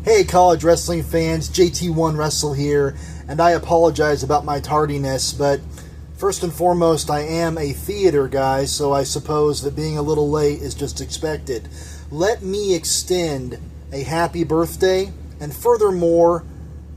Hey college wrestling fans, JT1 Wrestle here, and I apologize about my tardiness, but first and foremost, I am a theater guy, so I suppose that being a little late is just expected. Let me extend a happy birthday, and furthermore,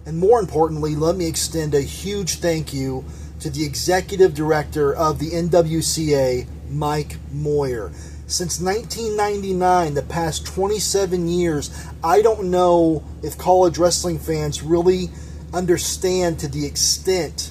and more importantly, let me extend a huge thank you to the executive director of the NWCA, Mike Moyer. Since 1999, the past 27 years, I don't know if college wrestling fans really understand to the extent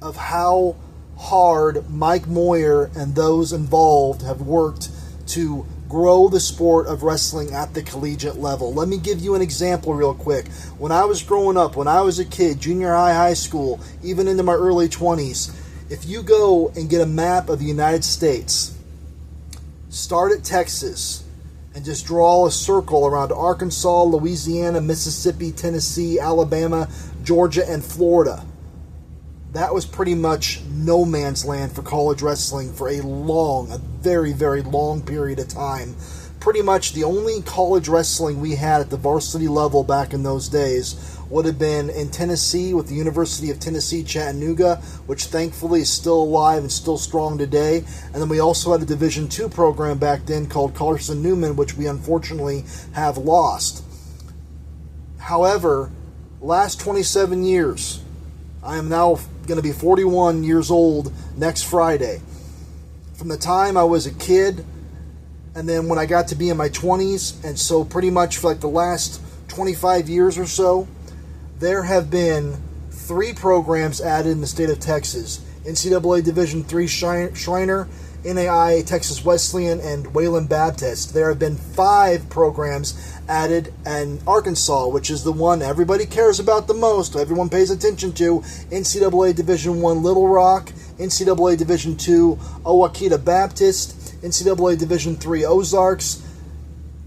of how hard Mike Moyer and those involved have worked to grow the sport of wrestling at the collegiate level. Let me give you an example real quick. When I was growing up, when I was a kid, junior high, high school, even into my early 20s, if you go and get a map of the United States, start at Texas and just draw a circle around Arkansas, Louisiana, Mississippi, Tennessee, Alabama, Georgia, and Florida. That was pretty much no man's land for college wrestling for a very, very long period of time. Pretty much the only college wrestling we had at the varsity level back in those days would have been in Tennessee with the University of Tennessee, Chattanooga, which thankfully is still alive and still strong today. And then we also had a Division II program back then called Carson-Newman, which we unfortunately have lost. However, last 27 years, I am now going to be 41 years old next Friday. From the time I was a kid, and then when I got to be in my 20s, and so pretty much for like the last 25 years or so, there have been 3 programs added in the state of Texas. NCAA Division III Shriner, NAIA Texas Wesleyan, and Wayland Baptist. There have been 5 programs added in Arkansas, which is the one everybody cares about the most, everyone pays attention to. NCAA Division I Little Rock, NCAA Division II Owakita Baptist, NCAA Division III Ozarks,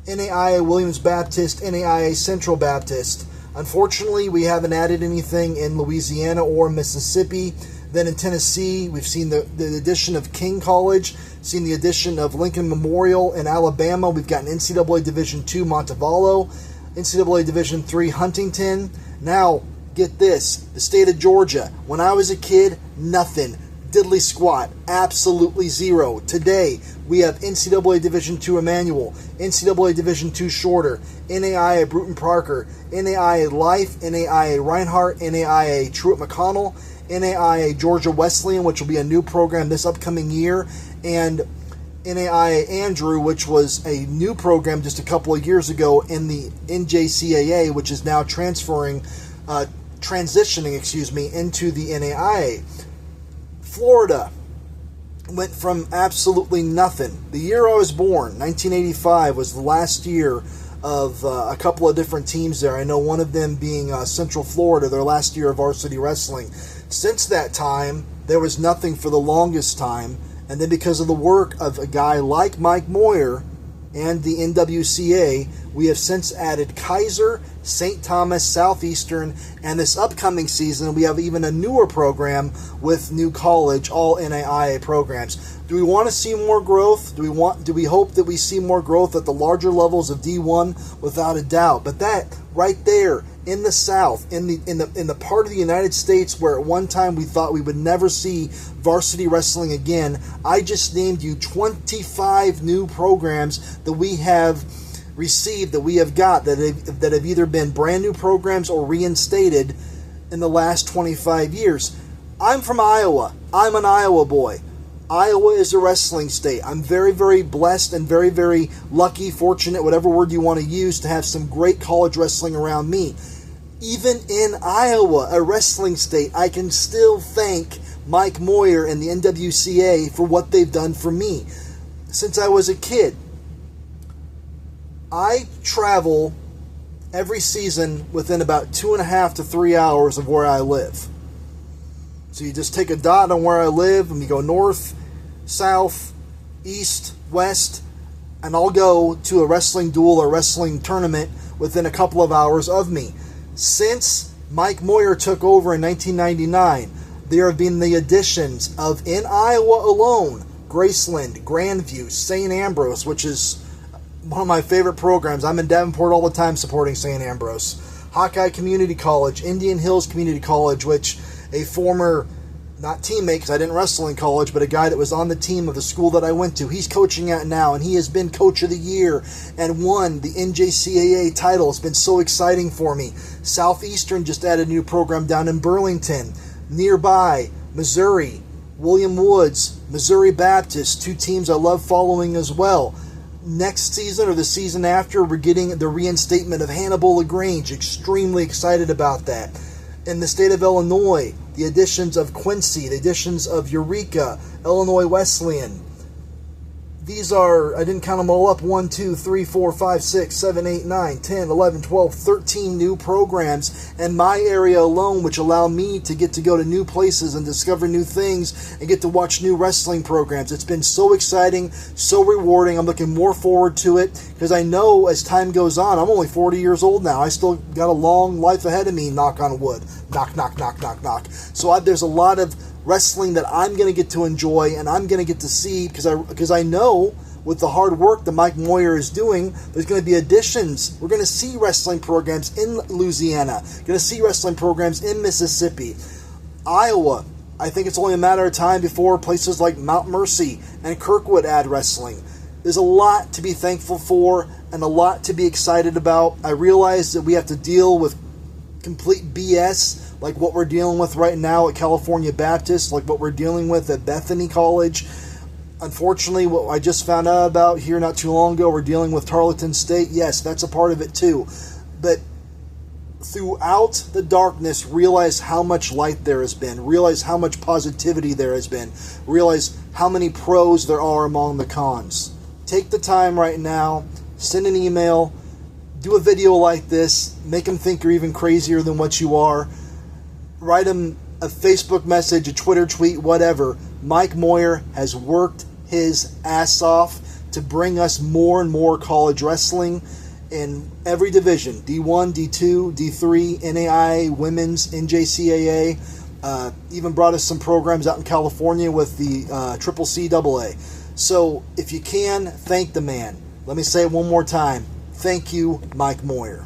NAIA Williams Baptist, NAIA Central Baptist. Unfortunately, we haven't added anything in Louisiana or Mississippi. Then in Tennessee, we've seen the addition of King College, seen the addition of Lincoln Memorial. In Alabama, we've got an NCAA Division II Montevallo, NCAA Division III Huntington. Now, get this, the state of Georgia. When I was a kid, nothing. Diddly squat. Absolutely zero. Today, we have NCAA Division II Emmanuel, NCAA Division II Shorter, NAIA Bruton Parker, NAIA Life, NAIA Reinhardt, NAIA Truett McConnell, NAIA Georgia Wesleyan, which will be a new program this upcoming year, and NAIA Andrew, which was a new program just a couple of years ago in the NJCAA, which is now transitioning, into the NAIA. Florida went from absolutely nothing. The year I was born, 1985, was the last year of a couple of different teams there. I know one of them being Central Florida, their last year of varsity wrestling. Since that time, there was nothing for the longest time. And then because of the work of a guy like Mike Moyer and the NWCA, we have since added Kaiser, St. Thomas, Southeastern, and this upcoming season we have even a newer program with New College, all NAIA programs. Do we want to see more growth? Do we hope that we see more growth at the larger levels of D1? Without a doubt. But that right there in the South, in the part of the United States where at one time we thought we would never see varsity wrestling again, I just named you 25 new programs that we have received, that we have got, that have either been brand new programs or reinstated in the last 25 years. I'm from Iowa. I'm an Iowa boy. Iowa is a wrestling state. I'm very, very blessed and very, very lucky, fortunate, whatever word you want to use, to have some great college wrestling around me. Even in Iowa, a wrestling state, I can still thank Mike Moyer and the NWCA for what they've done for me. Since I was a kid, I travel every season within about 2.5 to 3 hours of where I live. So you just take a dot on where I live, and you go north, south, east, west, and I'll go to a wrestling duel or wrestling tournament within a couple of hours of me. Since Mike Moyer took over in 1999, there have been the additions of, in Iowa alone, Graceland, Grandview, St. Ambrose, which is one of my favorite programs. I'm in Davenport all the time supporting St. Ambrose. Hawkeye Community College, Indian Hills Community College, which a former, not teammate because I didn't wrestle in college, but a guy that was on the team of the school that I went to, he's coaching at now, and he has been Coach of the Year and won the NJCAA title. It's been so exciting for me. Southeastern just added a new program down in Burlington. Nearby, Missouri, William Woods, Missouri Baptist, two teams I love following as well. Next season or the season after, we're getting the reinstatement of Hannibal LaGrange. Extremely excited about that. In the state of Illinois, the additions of Quincy, the additions of Eureka, Illinois Wesleyan. These are, I didn't count them all up, 1, 2, 3, 4, 5, 6, 7, 8, 9, 10, 11, 12, 13 new programs in my area alone, which allow me to get to go to new places and discover new things and get to watch new wrestling programs. It's been so exciting, so rewarding. I'm looking more forward to it because I know as time goes on, I'm only 40 years old now. I still got a long life ahead of me, knock on wood. Knock, knock, knock, knock, knock. So there's a lot of wrestling that I'm going to get to enjoy and I'm going to get to see because I know with the hard work that Mike Moyer is doing, there's going to be additions. We're going to see wrestling programs in Louisiana, going to see wrestling programs in Mississippi, Iowa. I think it's only a matter of time before places like Mount Mercy and Kirkwood add wrestling. There's a lot to be thankful for and a lot to be excited about. I realize that we have to deal with complete BS like what we're dealing with right now at California Baptist, like what we're dealing with at Bethany College. Unfortunately, what I just found out about here not too long ago, we're dealing with Tarleton State. Yes, that's a part of it too. But throughout the darkness, realize how much light there has been. Realize how much positivity there has been. Realize how many pros there are among the cons. Take the time right now, send an email, do a video like this, make them think you're even crazier than what you are. Write them a Facebook message, a Twitter tweet, whatever. Mike Moyer has worked his ass off to bring us more and more college wrestling in every division. D1, D2, D3, NAI, Women's, NJCAA. Even brought us some programs out in California with the Triple CAA. So if you can, thank the man. Let me say it one more time. Thank you, Mike Moyer.